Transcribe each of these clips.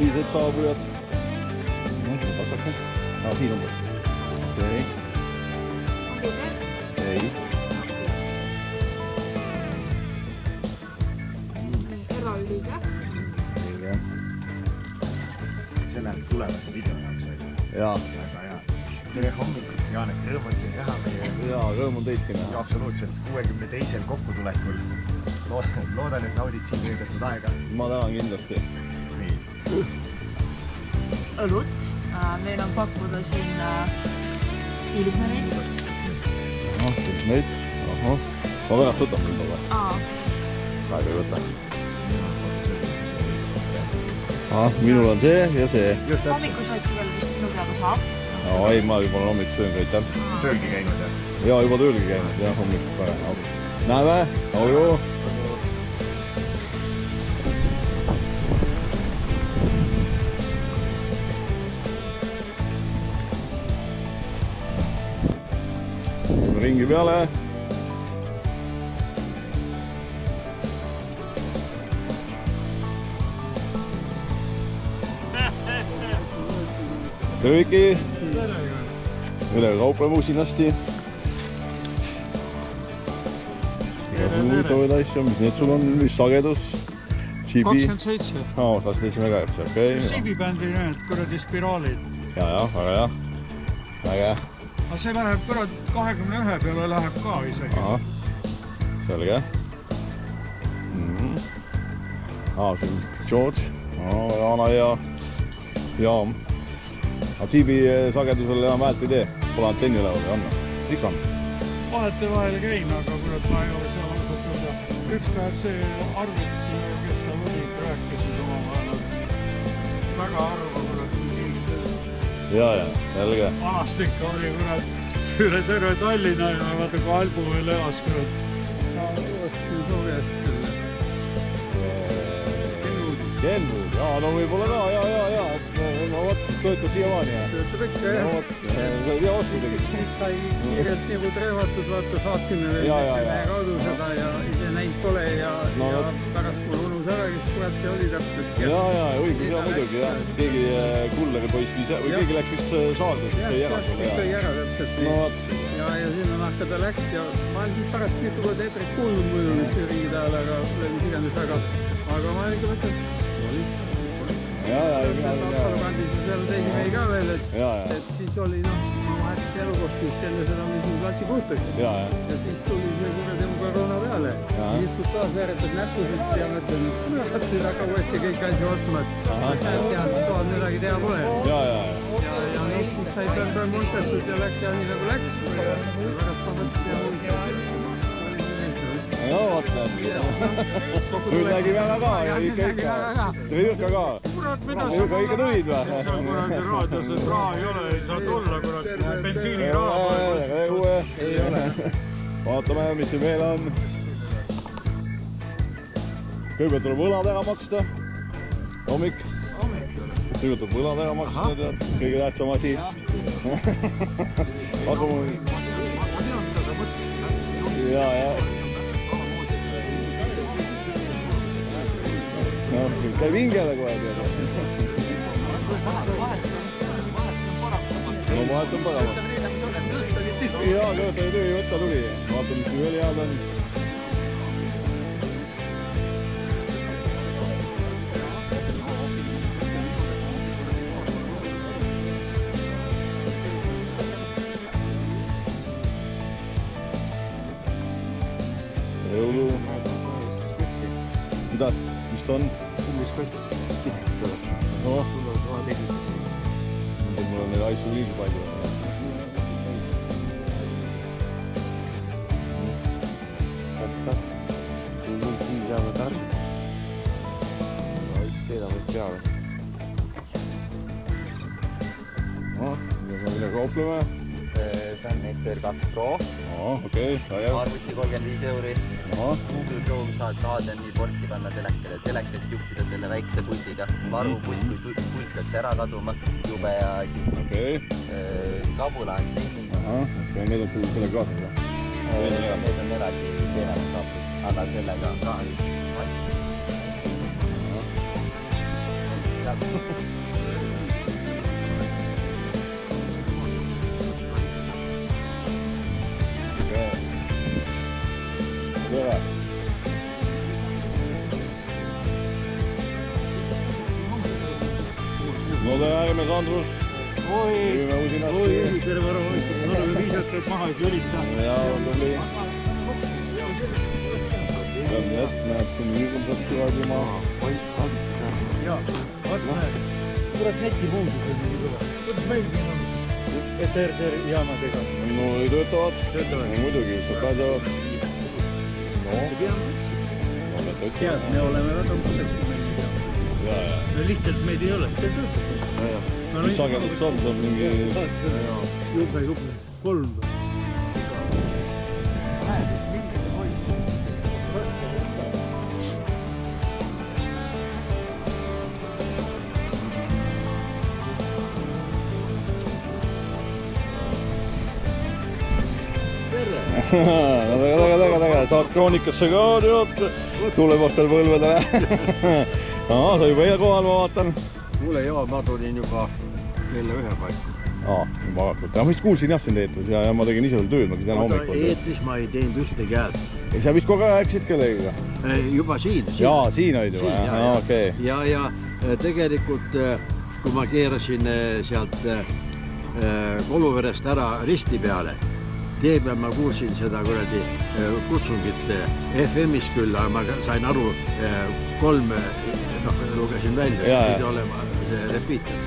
tõsised saabujad. Siin on võtta. Okei. Ei. Eraüliga. See läheb tulevase video jaoks välja. Jaa. Väga hea. Tere hommikust, Jaanek, rõõm on siin näha meie... Jaa, rõõm on teidki näha. Absoluutselt 62. kokkutulekul. Loodan, et naudid siin veedetud aega. Ma tänan kindlasti. Nii. Õlut. Meil on pakkuda siin pilsnerit. Pilsnerit. Ma pärast võtan seda või? Praegu ei võta. Minul on see ja see. Hommikusööki veel vist minu teada saab. Ei, ma juba olen hommik söönud, aitäh. Töölgi käinud, jah? Jaa, juba töölgi käinud, jah, hommik. Näeme, auju! Ringi peale. Tööki. Üle kaupleme usinasti. Huvitavaid asju, mis need sul on, mis sagedus? 27. Lastasime ka järgse, okei. Siibibändi need kuradi spiraalid. Jaa, väga hea. Väga hea. Aga see läheb kurad 21 peale läheb ka isegi. Selge. Siin George, Jana ja Jaam. Siibi sagedusel enam häält ei tee. Pole antenni üleval või anna? Ikka on. Vahete vahel käin, aga kurat ma ei ole seal ausalt öelda. Üks päev see arvut, kes seal olid, rääkisid oma vahel. Väga arva kurat. Jaa, selge. Vanast ikka oli kurat üle terve Tallinna ja vaata kui Albu veel elas kurat. Ja siin soovias selle. Kenwood, jaa, no võib-olla ka, jaa. No vot, töötab siiamaani, jah? Töötab ikka, jah. Ja osku tegid. Siis sai kiirelt nagu treevatud, vaata saatsime veel meie kaudu seda ja ise näinud pole ja pärast mul unus ära, kes kurat see oli täpselt. Jaa, õigus, jaa, muidugi, jah. Keegi kulleri poiss või keegi läks vist saarde, siis sai ära. Sai ära täpselt. Ja sinna nahka ta läks ja ma olen siit pärast mitu korda eetrit kuulnud muidu nüüd see ringi tahal, aga mis iganes, aga ma olen ikka mõtlen, Jaa, Apolokandis ja seal tegime ei ka veel, et siis oli ma vahetas elukoht just enne seda, mis mu platsi puhtaks. Ja siis tuli see kuradi koroona peale. Istud taas veeretad näppusid ja mõtlen, et nüüd hakka uuesti kõik asju ostma, et sealt tead, toad midagi teha pole. Ja siis sai peal montatud ja läks ja nii nagu läks. Pärast ma mõtlesin ja no vot näed. Nüüd nägime ära ka ja ikka. Tuli Jõhka ka. Jõhka ikka tulid või? See on kuradi raadios, et raha ei ole, ei saa tulla kurat. Bensiiniraha ei ole. Vaatame, mis siin veel on. Kõigepealt tuleb võlad ära maksta. Hommik. Kõigepealt tuleb võlad ära maksta, tead. Kõige tähtsam asi. Jaa. Käib hingele kohe teada. No vahest on paremad. Jaa, kõht oli tühi, võtta tuli. Vaatame, mis veel head on. Jõulu. Mida? Mis ta on? Mis kotis pistikut tuleb. Sul on koha tegitas. Mul on neid asju liiga palju. Võtta. Kui mul siin teada tarbib. Seda võid peale. Mille kaupleme? See on Ester 2 Pro. Okei, arvuti 35 €. Google Chrome saad HDMI porti panna telekale, teleket juhtida selle väikse puldiga. Varupult, kui pult peaks ära kaduma, jube hea asi. Kabula antenni. Need on selle kaasada. Need on eraldi teenevad kaablid, aga sellega on ka asi. Ja Tere! No tere, Aimes Andrus! Oi, terve rahoitud, me oleme viisatud maha, et jõlista. Ja, tuli. Näeb siin liigumsat kuradi maha. Ja, vaata näed. Kurat netimuusika on nii kõva. Kuidas meilgi on SRR jaamadega? No ei töötavad. Muidugi, sa pääsevad. No. Tead, me oleme väga kollektiivne. Me lihtsalt meid ei ole. See töötab. Mis sagedus on? See on mingi... Jube, 3. Väga, saad kroonikasse ka tulevastel põlvedele. Sa juba eile kohal, ma vaatan. Mulle ma tulin juba kella 1 paiku. Juba varakult. Ma vist kuulsin jah sind eetris ja ma tegin ise veel tööd, ma täna hommikul. Eetris ma ei teinud ühtegi häält. Sa vist kogu aeg rääkisid kellegiga? Juba siin. Jaa, siin olid juba. Ja tegelikult kui ma keerasin sealt Koluverest ära risti peale, tee peal ma kuulsin seda kuradi kutsungit FM-is küll, aga ma sain aru 3 lugesin välja, see pidi olema see repeater.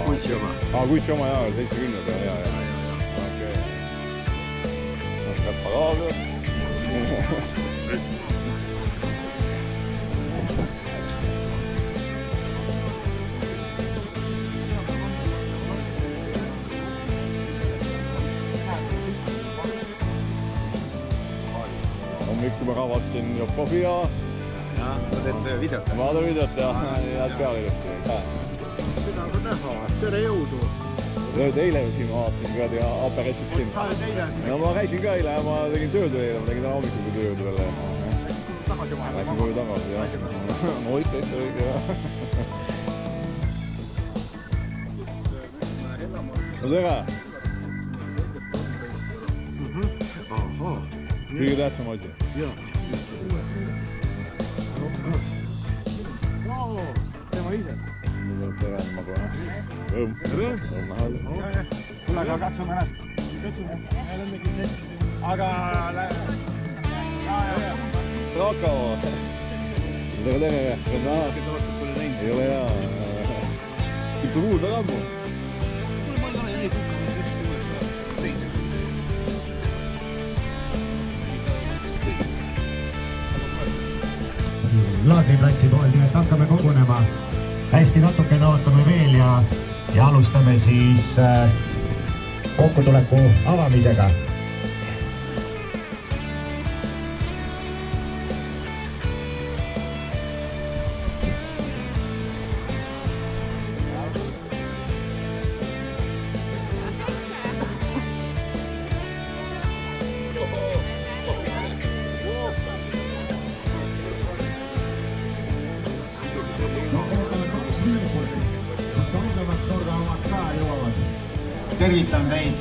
Kutsi oma. Kutsi oma, jaa, 70, jaa. Okei. Käppa laavle. Hommikul ma kavasin Jokovi ja... Sa teed videot? Ma teen videot ja peale ilusti. Seda ka näha, tere jõudu. Eile siin ma vaatasin kuradi aperetsid siin. Sa oled eile siin? No ma käisin ka eile ja ma tegin tööd eile, ma tegin täna hommikuga tööd veel. Tagasi vahel. Läksin koju tagasi, jah. No ikka õige, jah. No tere! Kõige tähtsam asi. Jaa. Tema ise. Tere andma kohe. Rõõm. Rõõm nähal. Kuule, aga katsume ennast. Aga... Raka! Tere! Ei ole hea. Küll kuulda kambu. Ma ei ole neid hukkamas ükski teises. Laagriplatsi pool, nii et hakkame kogunema. Hästi natukene ootame veel ja alustame siis kokkutuleku avamisega. Tervitan teid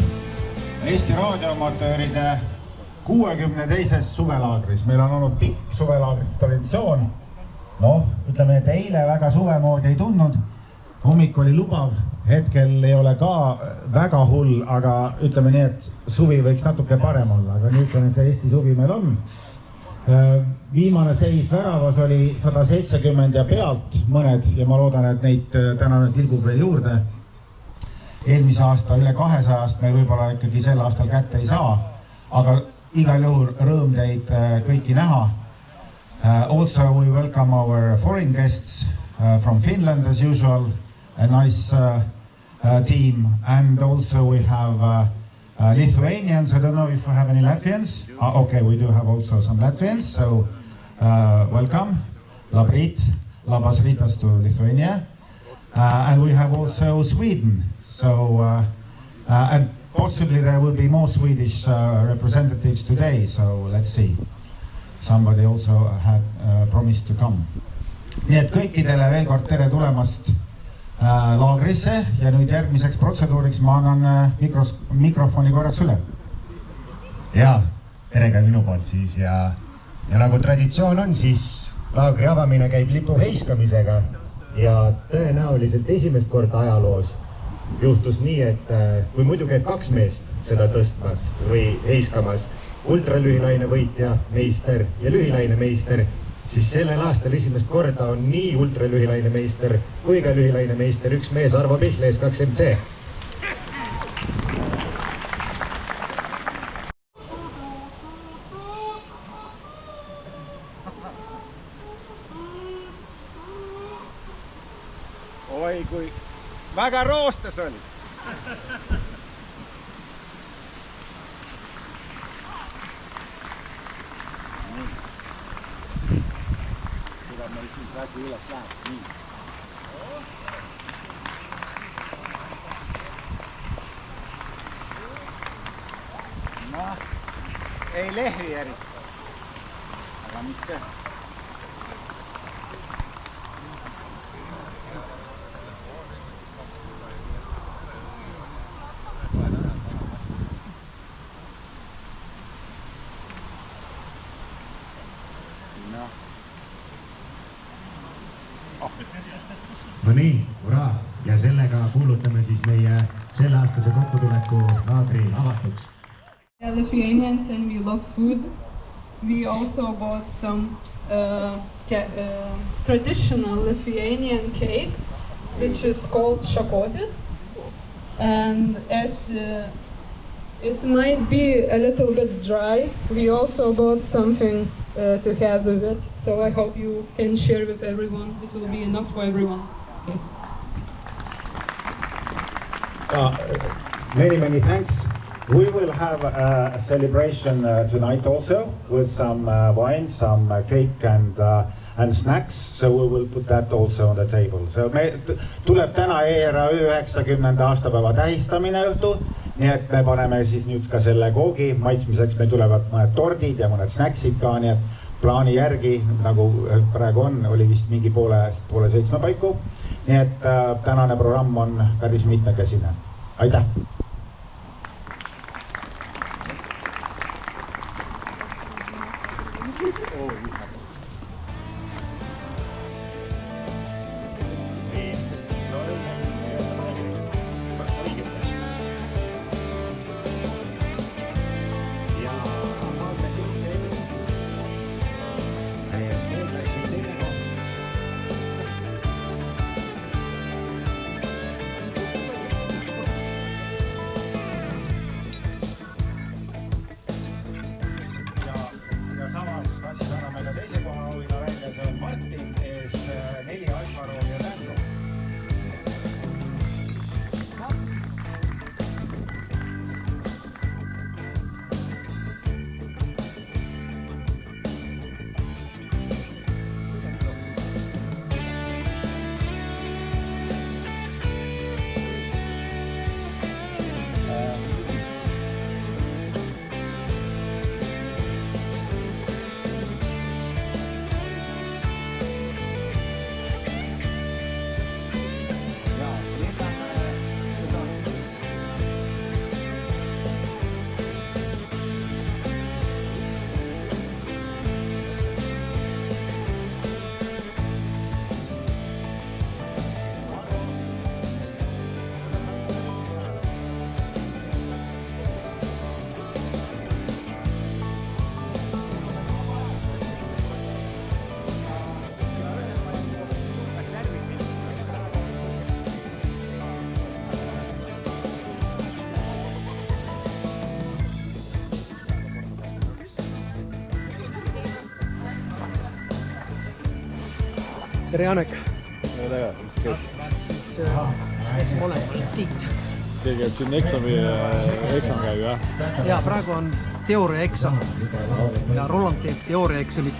Eesti raadioamatööride 62. suvelaagris. Meil on olnud pikk suvelaagri traditsioon. Ütleme, et eile väga suve moodi ei tundnud. Hommik oli lubav, hetkel ei ole ka väga hull, aga ütleme nii, et suvi võiks natuke parem olla. Aga niisugune see Eesti suvi meil on. Viimane seis väravas oli 170 ja pealt mõned ja ma loodan, et neid täna tilgub veel juurde. Eelmise aasta üle 200 me võib-olla ikkagi sel aastal kätte ei saa, aga igal juhul rõõm teid kõiki näha. Also we welcome our foreign guests from Finland as usual, a nice team, and also we have Lithuanians. I don't know if we have any Latvians. Okay, we do have also some Latvians, so welcome. Labrit, labas rytas to Lithuania. And we have also Sweden. So, and possibly there will be more Swedish representatives today, so let's see. Somebody also had promised to come. Nii et kõikidele veel kord tere tulemast laagrisse ja nüüd järgmiseks protseduuriks ma annan mikrofoni korraks üle. Jaa, tere ka minu poolt siis ja nagu traditsioon on, siis laagri avamine käib lipu heiskamisega ja tõenäoliselt esimest korda ajaloos juhtus nii, et kui muidu käib 2 meest seda tõstmas või heiskamas, ultralühilaine võitja meister ja lühilaine meister, siis sellel aastal esimest korda on nii ultralühilaine meister kui ka lühilaine meister üks mees Arvo Pihl S2MC. Oi, kui väga roostes oli. Meil siis asi üles läheb. Nii. No, ei lehvi eriti. Aga mis teha? No nii, uraa! Ja sellega kuulutame siis meie selleaastase kokkutuleku laagri avatuks. We are Lithuanians and we love food. We also bought some traditional Lithuanian cake, which is called šakotis. And as it might be a little bit dry, we also bought something to have with it. So I hope you can share with everyone. It will be enough for everyone. Okay. Many thanks. We will have a celebration tonight also with some wine, some cake and snacks. So we will put that also on the table. So me tuleb täna ERAÜ 90. aastapäeva tähistamine õhtu. Nii et me paneme siis nüüd ka selle koogi maitsmiseks. Me tulevad mõned tordid ja mõned snacksid ka. Nii et plaani järgi, nagu praegu on, oli vist mingi poole 7 paiku. Nii et tänane programm on päris mitmekesine. Aitäh! Tere Janek! Tere, mis käib? Ma olen Tiit. Teie käib siin eksam käib, jah? Jaa, praegu on teooriaeksam ja Roland teeb teooriaeksamit.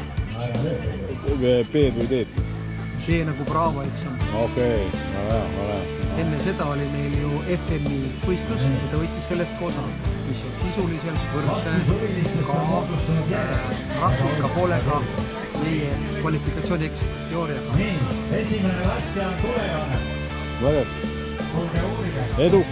B-d või teed siis? B nagu Bravo eksam. Okei, no hea. Enne seda oli meil ju FM-i võistlus ja ta võttis sellest osa, mis on sisuliselt võrdne ka praktika poolega meie kvalifikatsiooni teooriaga. Nii, esimene laskja on Tulejaane. vägev. Edu!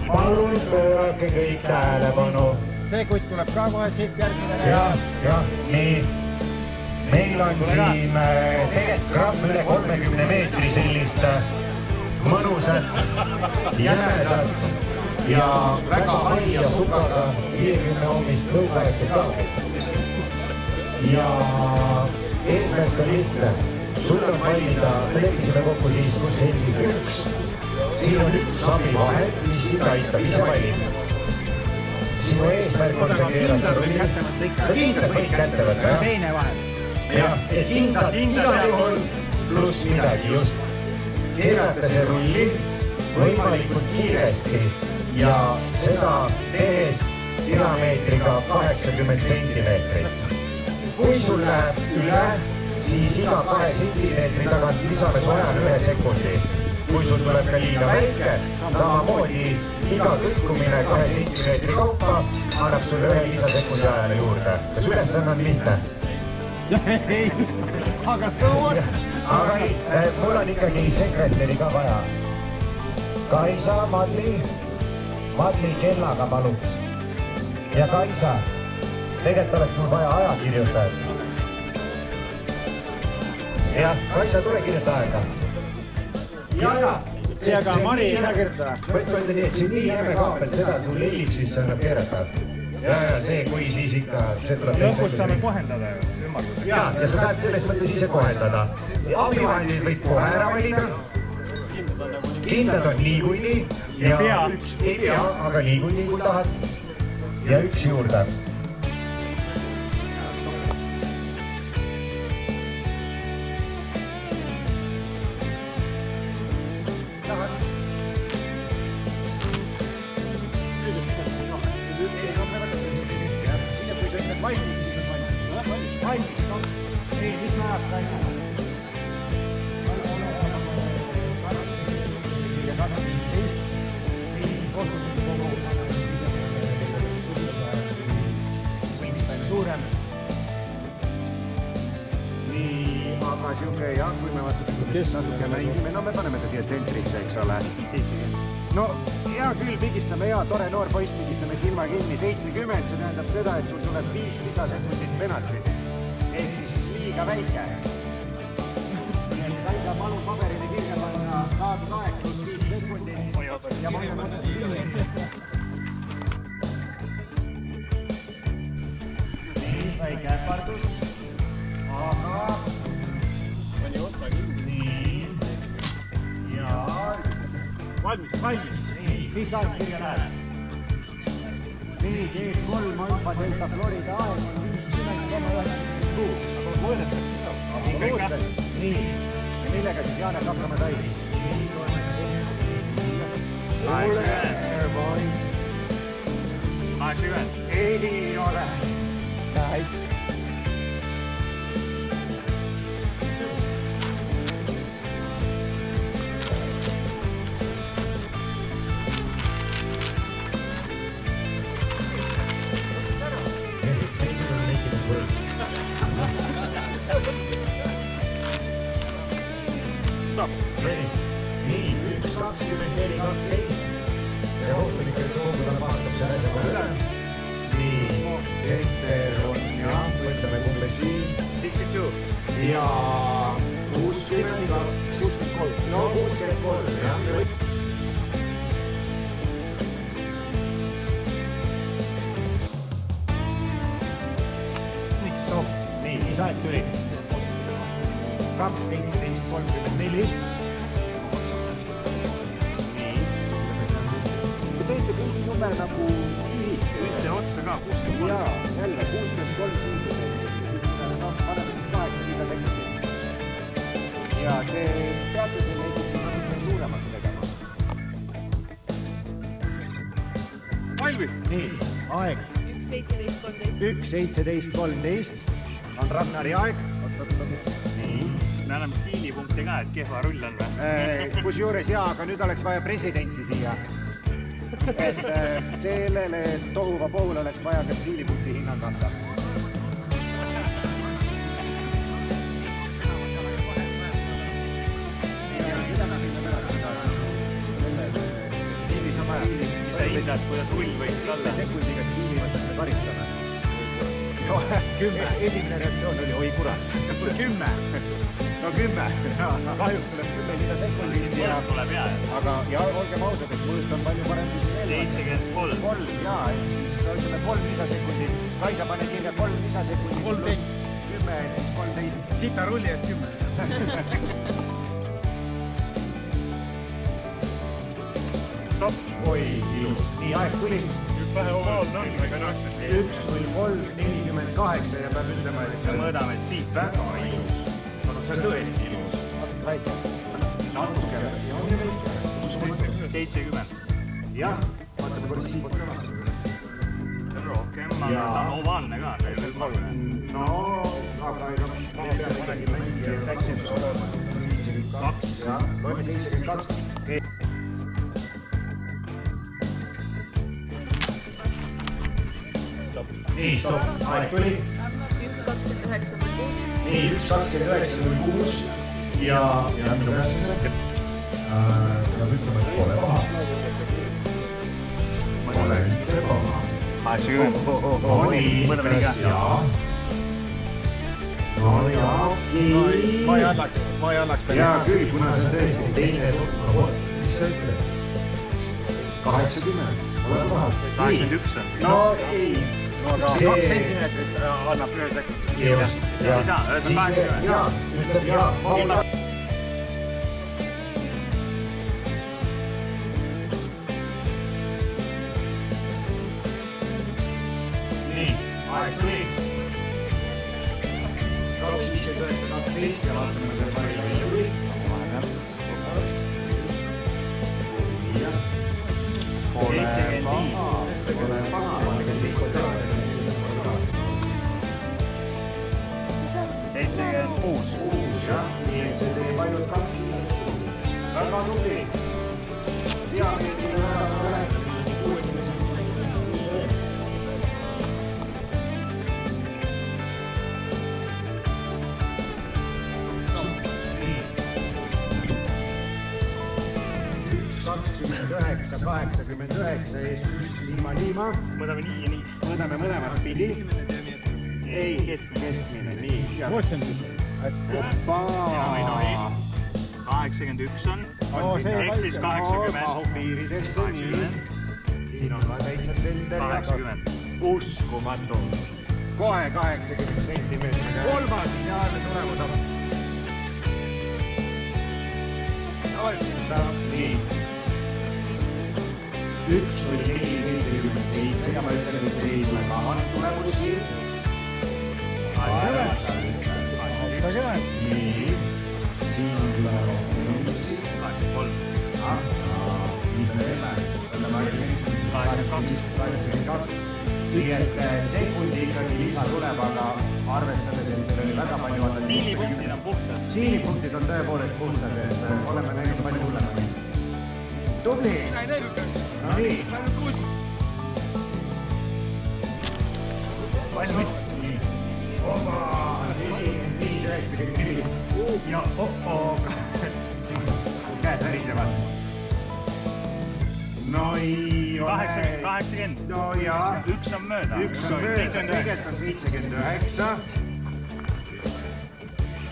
Palun pöörake kõik tähelepanu. See kutt tuleb ka kohe siit järgmine. Jah, nii. Meil on siin tegelikult üle 30 meetri sellist mõnusat, jämedat ja väga haia sugaga 50 hommist lõukaegset kaablit. Ja eesmärk on lihtne. Sul on valida, me leppisime kokku siis, kus heldis üks. Siin on üks abivahend, mis sind aitab ise valida. Sinu eesmärk on see keerata rulli. Kindlad kõik kätte võtta, jah? Teine vahel. Jah, et kindlad igal juhul pluss midagi just. Keerata see rulli võimalikult kiiresti ja seda tehes diameetriga 80 sentimeetrit. Kui sul läheb üle, siis iga 2 sentimeetri tagant lisame sojale 1 sekundi. Kui sul tuleb ka liiga väike, samamoodi iga kõikumine 2 sentimeetri kaupa annab sulle 1 lisasekundi ajale juurde. Kas ülesanne on lihtne? Ei, aga see on. Aga ei, mul on ikkagi sekretäri ka vaja. Kaisa, Madli kellaga paluks. Ja Kaisa, tegelikult oleks mul vaja ajakirjutajat. Jah, Kaisa, tule kirjuta aega. Ja. See aga Mari ei saa kirjutada. Mõtle nii, et siin nii jäme kaabel, seda sul ellipsisse annab keerata. Ja see, kui siis ikka... Lõpus saame kohendada ümmargusega. Ja sa saad selles mõttes ise kohendada. Abivahendid võib kohe ära valida. Kindlad on niikuinii. Ei pea, aga niikuinii kui tahad. Ja üks juurde. suurem. Nii, aga siuke jah, kui me natuke mängime, no me paneme ta siia tsentrisse, eks ole. 70. No hea küll, pigistame hea, tore noor poiss, pigistame silma kinni 70, see tähendab seda, et sul tuleb 5 lisasekundit penaltit. Ehk siis liiga väike. Kaisa palun paberile kirja panna saadud aeg plus 5 sekundit ja ma hoian otsast kinni. Nii, väike äpardus. Aga... Pani otsa kinni. Nii. Ja... Valmis. Nii, mis aeg kirja läheb? Nii, G3 Alfa Delta Florida aeg on 50,96. Aga mõõdetakse. Nii, ja millega siis Jaanes hakkama sai? Nii, loeme ka siin. 80. Ei ole. Näid. Nii, 1.24.12 ja hoopilikult koogudele vaatab see asjaga üle. Nii, tsenter on ja võtleme kumbe siin 62 ja 62, no 63 jah. Nii, mis aeg tuli? 2.17.34. Teete kõigi number nagu ühik. Ühte otsa ka, 63. Jaa, jälle 63 suundi. Paneme 8 lisasekundit. Ja te teate selle natuke suuremaks tegema. Valmis! Nii, aeg. 1.17.13 on Ragnari aeg. Nii. Me anname stiilipunkte ka, et kehva rull on või? Kusjuures jaa, aga nüüd oleks vaja presidenti siia. Et sellele tohuva poole oleks vaja ka stiilipunkti hinnang anda. Mis sa hindad, kuidas rull võiks olla? Sekundiga stiili mõttes me karistame. 10. Esimene reaktsioon oli, oi kurat. 10. No 10. Kahjuks tuleb 10 lisasekundit. Mõõt tuleb hea. Aga ja olgem ausad, et mõõt on palju parem kui siin 73. 3, jaa, siis ütleme 3 lisasekundit. Kaisa pane kirja 3 lisasekundit. 13. 10, siis 13. Sita rulli eest 10. Stopp. Oi, ilus. Nii, aeg tuli. Vähe ovaalne on, aga noh. 1.03.48 ja peab ütlema, et see mõõdame siit. Väga ilus. See on tõesti ilus. Natuke väike. Natuke väike. 70. Jah, vaatame korda siit poolt ka. Rohkem, aga ta on ovaalne ka. No, aga ma peale mängija 72. Loeme 72. Nii, stopp, aeg tuli. 1.29.06. Nii, 1.29.06 ja minu käest see. Peab ütlema, et pole paha. Pole üldse paha. 80. Mõõdame nii ka. No jaa, okei. Ma ei annaks. Jaa küll, kuna see on tõesti teine. Mis sa ütled? 80. Pole paha. 81 on. No ei. 2 sentimeetrit annab ühe sekundit. Just. See ei saa, ütleb 80. Jaa, ütleb jaa. Nii, aeg tuli. 2.59.12 ja vaatame, kuidas aeg tuli. Siia. Pole paha. Pole paha. 76. Jah, nii et see teeb ainult 2 lisasekundit. Väga tubli. Diameetrile väga läheb. 60 sekundit. 989 Liima. Mõõdame nii ja nii. Mõõdame mõlemat pidi. Ei, keskmine, nii. 81 on. Ehk siis 80. Mahub piiridesse, nii. Siin on vaja täitsa tsenter. 80. Uskumatu. Kohe 80 sentimeetriga. Kolmas ideaalne tulemus on. Nii. 1.04.77 ja ma ütlen, et see ei tule maha tulemus siin. 80. Nii. Siin on üle rohkem siis 83. Nii et sekundi ikkagi lisa tuleb, aga arvestades, et väga palju on Stiilipunktid on puhtad. Stiilipunktid on tõepoolest puhtad, et oleme näinud palju hullemaid. Tubli! No nii. Valmis? Nii. Opa! 45-94. Ja käed värisevad. No ei ole. 80. No jaa. Üks on mööda. Üks on mööda. Tegelikult on 79.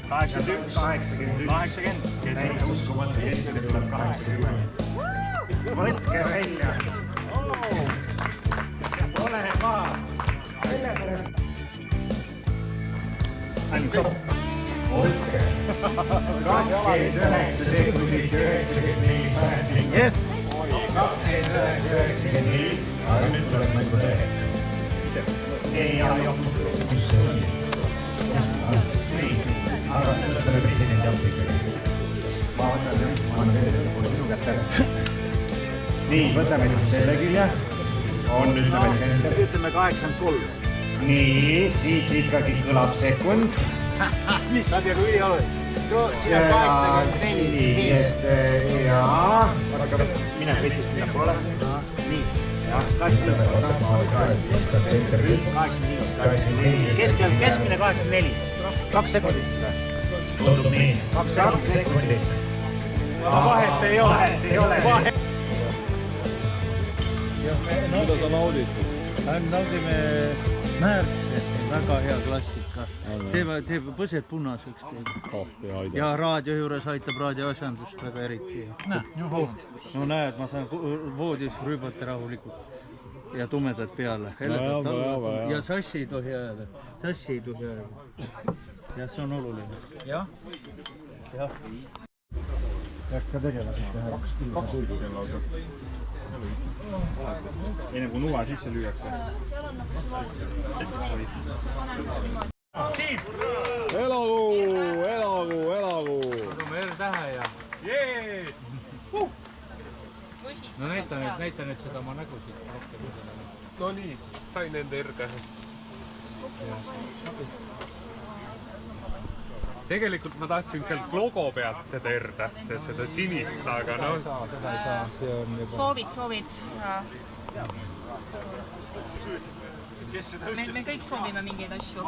81. 80. Täitsa uskumatu. Keskmine tuleb 80. Võtke välja. Ole maha. Sellepärast. Võtke. 29 sekundit 94 sajandit. Yes! 29.94, aga nüüd tuleb mängu tähek. Ei, aga jooksu. Kus see oli? Nii, aga selle presidendi auto ikkagi. Ma annan selle poole sinu kätte. Nii, võtame siis selle külje. On, ütleme tsenter. Ütleme 83. Nii, siit ikkagi kõlab sekund. Mis sa tead, kui oled? Siin on 84. Nii, et jaa. Mine võtsid sinna poole. Nii. Keskmine 84. 2 sekundit seda. Tundub nii. 2 sekundit. Vahet ei ole. Mida sa naudid? Naudime Märkset, väga hea klassika. Teeb põsed punaseks teeb. Ja raadio juures aitab raadioasjandust väga eriti. No näed, ma saan voodis rüübata rahulikult ja tumedad peale. Ja sassi ei tohi ajada. Ja see on oluline. Jah. Jäkka tegelevad teha 2 sulgu kell lausa. Enne kui nuva sisse lüüakse. Elagu! Sadume R-tähe ja... Jees! No näita nüüd seda oma nägu siit. No nii, sain enda R-tähe. Tegelikult ma tahtsin sealt logo pealt seda R-tähte, seda sinist, aga noh... Soovid. Me kõik soovime mingeid asju.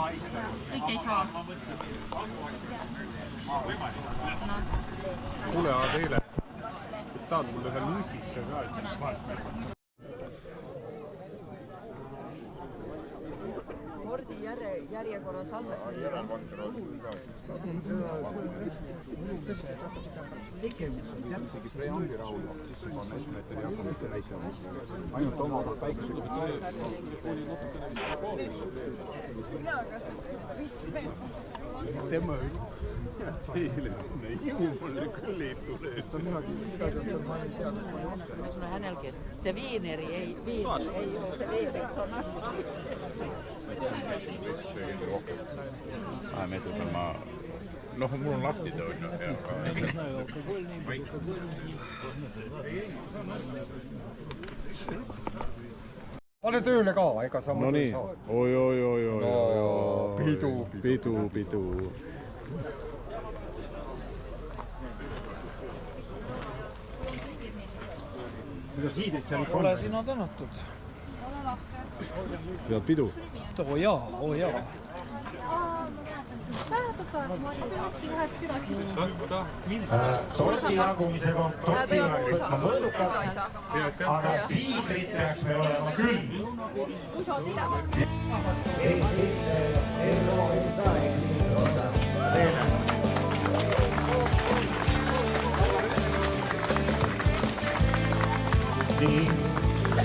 Kõik ei saa. Kuule, Adeele, saad mulle veel musika ka siin? Spordi järjekorra salvestamine. Jätsegi preambi rahulevalt sisse panna esmeeteri ja mitte näitama. Ainult omaga päikesega. Tema teile sinna juumale küll ei tule. Sanoin hänellekin, että se viineri ei ole viineri, se on nakku. Mä noh, mul on lahtid on Pane tööle ka, ega sa no nii, oi. Pidu. Kuidas hiidrid seal ikka on? Ole sina tänatud. Pead pidu? Oo jaa. Sorti jagumise komptotsi oleks võtma mõõdukad, aga siidrit peaks meil olema küll. Nii,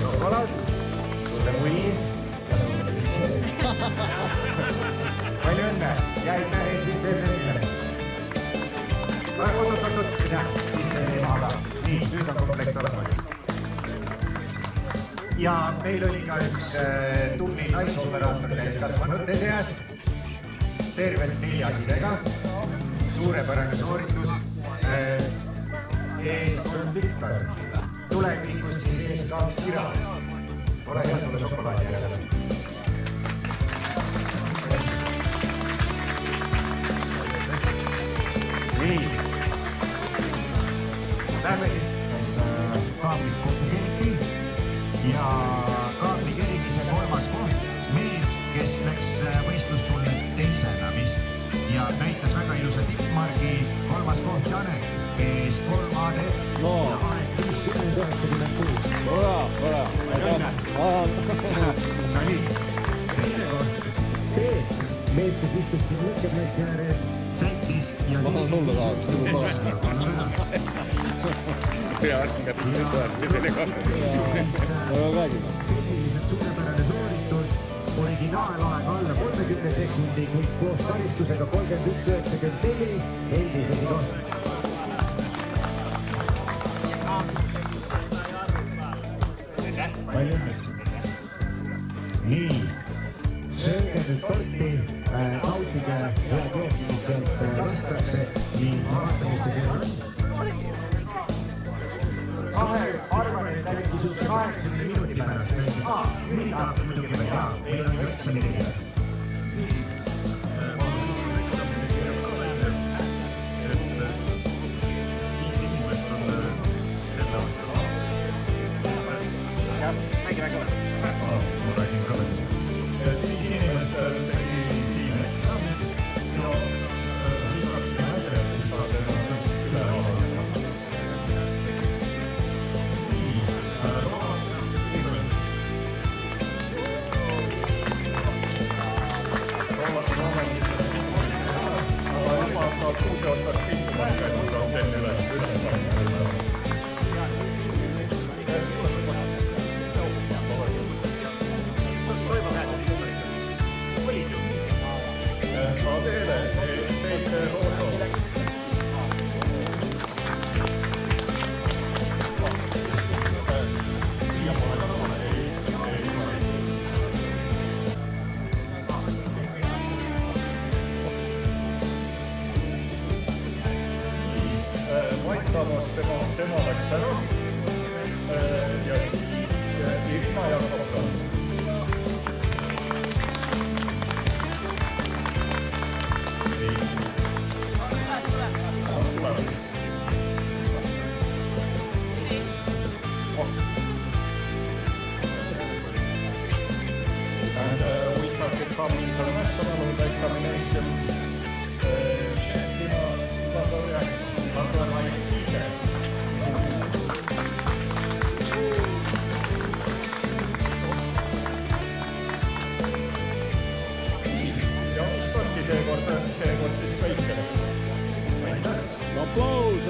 šokolaad, sulle mull ja sulle lihtsalt. Palju õnne ja aitäh Eestis selle. Oot, mida? Nii, nüüd on komplekt olemas. Ja meil oli ka üks tubli naisoperator teles kasvanute seas. Tervelt 4 asjadega. Suurepärane sooritus. Ees on Viktor. Tulevikus siis ees 2 sira. Ole hea, tule šokolaadi jälle. Nii. Lähme siis kaablit kokku kerti ja kaabli kerimise 3. koht. Mees, kes läks võistlustulle teisena vist ja näitas väga ilusa tippmargi. 3. koht Janek, ees 3 ADF ja aeg 50-96. Ora. No nii, teine koht. Peet, mees, kes istus siin lõkkemessi äärel, sättis ja ma saan sulle saada. Hea artikat, tehniliselt suurepärane sooritus, originaalaeg alla 30 sekundi, kuid koos karistusega 31.94 endisegi koht. Palju õnne. Nii, sööge nüüd torti, nautige head jooki, mis sealt lastakse ning vaata, mis see kell on. Arvan, et äkki suhteliselt 20 minuti pärast näiteks. Nüüd tahab muidugi veel hea, meil on ju eksamini. Tema läks ära ja siis Irina Jakob. And we have become international examinations. Seekord siis kõike. Aplaus!